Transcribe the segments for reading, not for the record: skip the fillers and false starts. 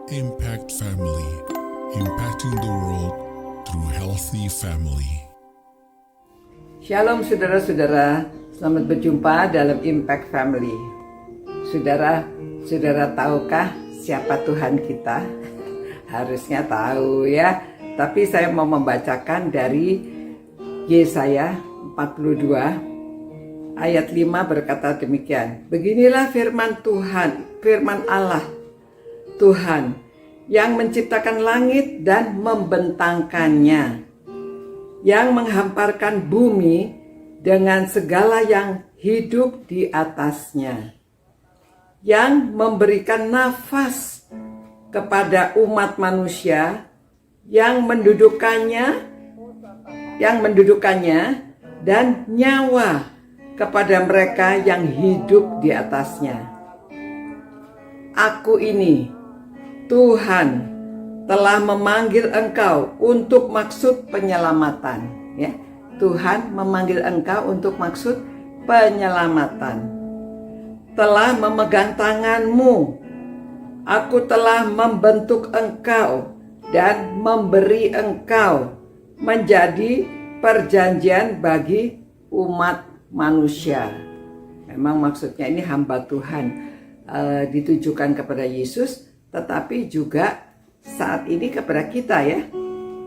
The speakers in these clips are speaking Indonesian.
Impact Family, impacting the world through healthy family. Shalom saudara-saudara, selamat berjumpa dalam Impact Family. Saudara tahukah siapa Tuhan kita? Harusnya tahu ya, tapi saya mau membacakan dari Yesaya 42 ayat 5 berkata demikian. Beginilah firman Tuhan, firman Allah Tuhan yang menciptakan langit dan membentangkannya, yang menghamparkan bumi dengan segala yang hidup di atasnya, yang memberikan nafas kepada umat manusia, yang mendudukannya dan nyawa kepada mereka yang hidup di atasnya. Aku ini Tuhan telah memanggil engkau untuk maksud penyelamatan, ya. Tuhan memanggil engkau untuk maksud penyelamatan. Telah memegang tanganmu. Aku telah membentuk engkau dan memberi engkau menjadi perjanjian bagi umat manusia. Memang maksudnya ini hamba Tuhan ditujukan kepada Yesus, tetapi juga saat ini kepada kita ya,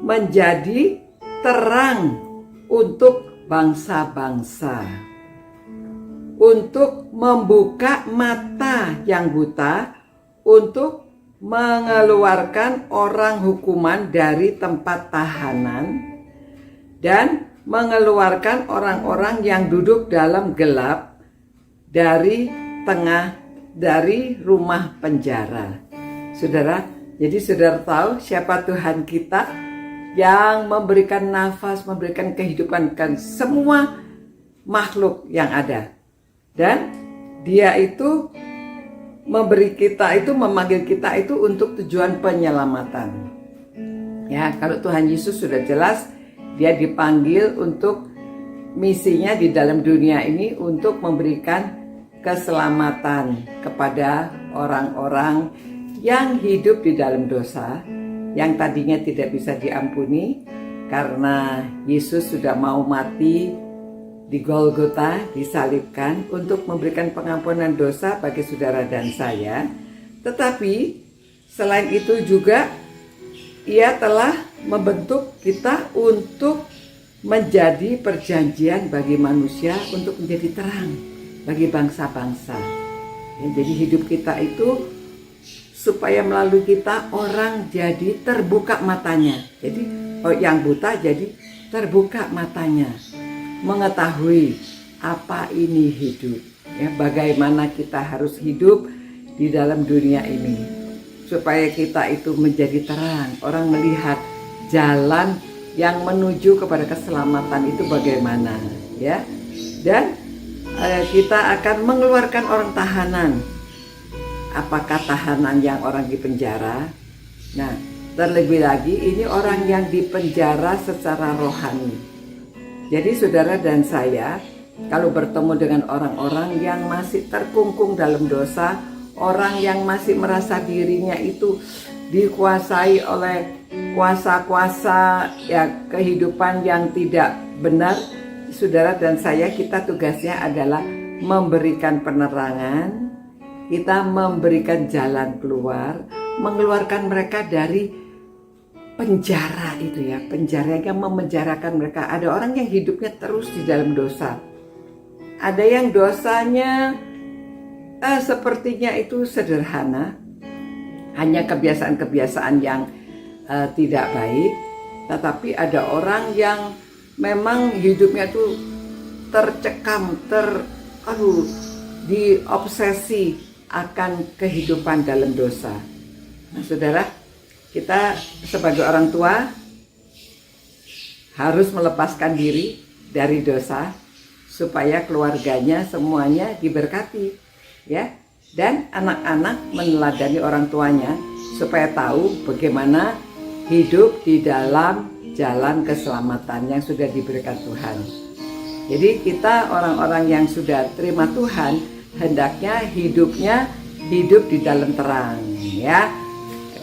menjadi terang untuk bangsa-bangsa, untuk membuka mata yang buta, untuk mengeluarkan orang hukuman dari tempat tahanan, dan mengeluarkan orang-orang yang duduk dalam gelap dari rumah penjara. Saudara, jadi saudara tahu siapa Tuhan kita yang memberikan nafas, memberikan kehidupan ke semua makhluk yang ada. Dan dia itu memanggil kita itu untuk tujuan penyelamatan. Ya, kalau Tuhan Yesus sudah jelas, dia dipanggil untuk misinya di dalam dunia ini untuk memberikan keselamatan kepada orang-orang yang hidup di dalam dosa, yang tadinya tidak bisa diampuni karena Yesus sudah mau mati di Golgota, disalibkan untuk memberikan pengampunan dosa bagi saudara dan saya. Tetapi selain itu juga Ia telah membentuk kita untuk menjadi perjanjian bagi manusia, untuk menjadi terang bagi bangsa-bangsa. Ya, jadi hidup kita itu supaya melalui kita orang jadi terbuka matanya. Jadi yang buta jadi terbuka matanya, mengetahui apa ini hidup, ya, bagaimana kita harus hidup di dalam dunia ini, supaya kita itu menjadi terang. Orang melihat jalan yang menuju kepada keselamatan itu bagaimana, ya. Dan kita akan mengeluarkan orang tahanan. Apakah tahanan yang orang di penjara? Nah, terlebih lagi ini orang yang di penjara secara rohani. Jadi saudara dan saya, kalau bertemu dengan orang-orang yang masih terkungkung dalam dosa, orang yang masih merasa dirinya itu dikuasai oleh kuasa-kuasa ya kehidupan yang tidak benar, saudara dan saya, kita tugasnya adalah memberikan penerangan. Kita memberikan jalan keluar, mengeluarkan mereka dari penjara itu ya, penjara yang memenjarakan mereka. Ada orang yang hidupnya terus di dalam dosa. Ada yang dosanya sepertinya itu sederhana, hanya kebiasaan-kebiasaan yang tidak baik. Tetapi ada orang yang memang hidupnya tuh tercekam, diobsesi akan kehidupan dalam dosa. Nah saudara, kita sebagai orang tua harus melepaskan diri dari dosa supaya keluarganya semuanya diberkati, ya. Dan anak-anak meneladani orang tuanya supaya tahu bagaimana hidup di dalam jalan keselamatan yang sudah diberikan Tuhan. Jadi kita orang-orang yang sudah terima Tuhan hendaknya hidup di dalam terang, ya.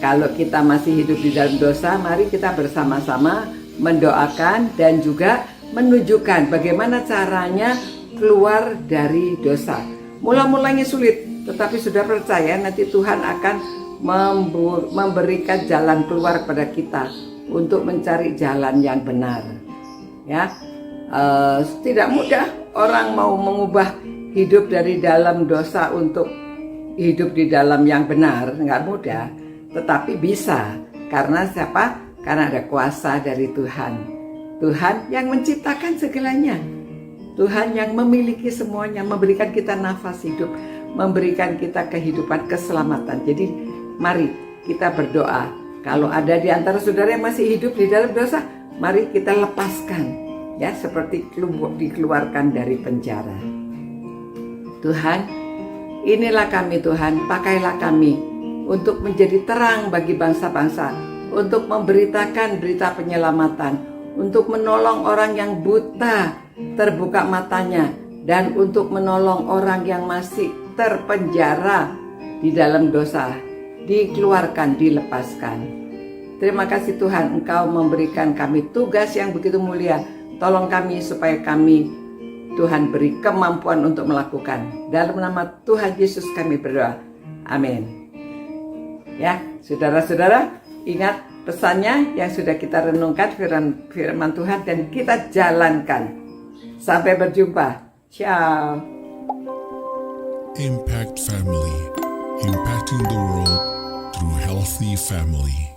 Kalau kita masih hidup di dalam dosa, mari kita bersama-sama mendoakan dan juga menunjukkan bagaimana caranya keluar dari dosa. Mula-mulanya sulit, tetapi sudah percaya nanti Tuhan akan memberikan jalan keluar kepada kita untuk mencari jalan yang benar. Ya, tidak mudah orang mau mengubah hidup dari dalam dosa untuk hidup di dalam yang benar, nggak mudah. Tetapi bisa, karena siapa? Karena ada kuasa dari Tuhan. Tuhan yang menciptakan segalanya. Tuhan yang memiliki semuanya, memberikan kita nafas hidup, memberikan kita kehidupan, keselamatan. Jadi mari kita berdoa. Kalau ada di antara saudara yang masih hidup di dalam dosa, mari kita lepaskan. Ya, seperti dikeluarkan dari penjara. Tuhan, inilah kami Tuhan, pakailah kami untuk menjadi terang bagi bangsa-bangsa, untuk memberitakan berita penyelamatan, untuk menolong orang yang buta terbuka matanya, dan untuk menolong orang yang masih terpenjara di dalam dosa, dikeluarkan, dilepaskan. Terima kasih Tuhan, Engkau memberikan kami tugas yang begitu mulia. Tolong kami supaya kami, Tuhan beri kemampuan untuk melakukan. Dalam nama Tuhan Yesus kami berdoa. Amin. Ya, saudara-saudara, ingat pesannya yang sudah kita renungkan, firman Tuhan, dan kita jalankan. Sampai berjumpa. Ciao. Impact Family, impacting the world through healthy family.